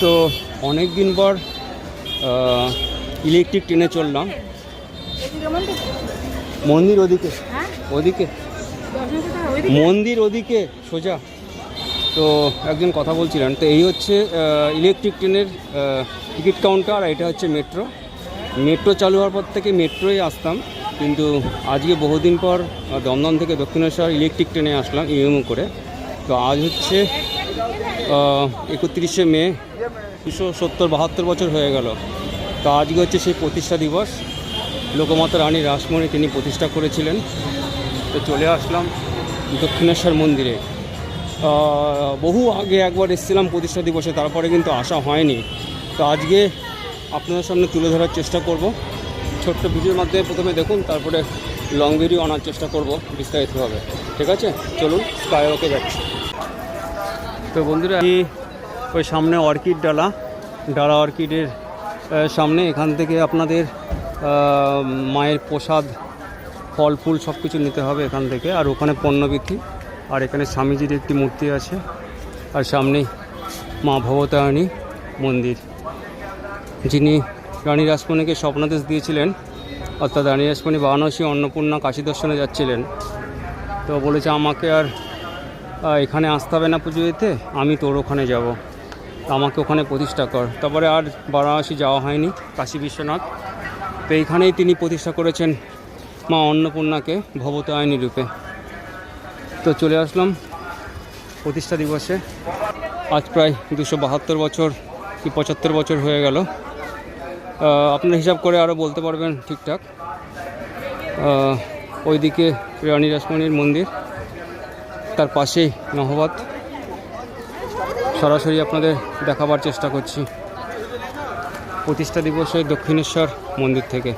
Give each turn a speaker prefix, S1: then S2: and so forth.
S1: তো অনেক দিন পর ইলেকট্রিক ট্রেনে চললাম। মন্দির ওদিকে, ওদিকে মন্দির ওদিকে সোজা। তো একজন কথা বলছিলেন, তো এই হচ্ছে ইলেকট্রিক ট্রেনের টিকিট কাউন্টার। এটা হচ্ছে মেট্রো। মেট্রো চালু হওয়ার পর থেকে মেট্রোয় আসতাম, কিন্তু আজকে বহুদিন পর দমদম থেকে দক্ষিণেশ্বর ইলেকট্রিক ট্রেনে আসলাম ইএমও করে। তো আজ হচ্ছে 31শে মে, 270-72 বছর হয়ে গেল। তো আজকে হচ্ছে সেই প্রতিষ্ঠা দিবস। লোকমাতা রানী রাসমণি তিনি প্রতিষ্ঠা করেছিলেন। তো চলে আসলাম দক্ষিণেশ্বর মন্দিরে। বহু আগে একবার এসেছিলাম প্রতিষ্ঠা দিবসে, তারপরে কিন্তু আসা হয়নি। তো আজকে আপনাদের সামনে তুলে ধরার চেষ্টা করব ছোট্ট ভিডিওর মাধ্যমে। প্রথমে দেখুন, তারপরে লং ভিডিও আনার চেষ্টা করব বিস্তারিতভাবে। ঠিক আছে, চলুন স্কাইওয়াকে যাচ্ছি। তো বন্ধুরা, ওই সামনে অর্কিড ডালা অর্কিডের সামনে, এখান থেকে আপনাদের মায়ের প্রসাদ, ফল ফুল সব কিছু নিতে হবে এখান থেকে। আর ওখানে পণ্যবিথি, আর এখানে স্বামীজির একটি মূর্তি আছে, আর সামনেই মা ভবতারিণী মন্দির, যিনি রানী রাসমণিকে স্বপ্নাদেশ দিয়েছিলেন। অর্থাৎ রানী রাসমণি বারাণসী অন্নপূর্ণা কাশী দর্শনে যাচ্ছিলেন। তো বলেছে আমাকে আর এখানে আসতে হবে না পুজো দিতে, আমি তোর ওখানে যাব, আমাকে ওখানে প্রতিষ্ঠা কর। তারপরে আর বারাণসী যাওয়া হয়নি, কাশী বিশ্বনাথ। তো এইখানেই তিনি প্রতিষ্ঠা করেছেন মা অন্নপূর্ণাকে ভবতারিণী রূপে। তো চলে আসলাম প্রতিষ্ঠা দিবসে। আজ প্রায় 272 বছর কি 75 বছর হয়ে গেল। আপনার হিসাব করে আরও বলতে পারবেন ঠিকঠাক। ওইদিকে রানী রাসমণির মন্দির, তার পাশেই নহবত। সরাসরি আপনাদের দেখাবার চেষ্টা করছি প্রতিষ্ঠা দিবসে দক্ষিণেশ্বর মন্দির থেকে।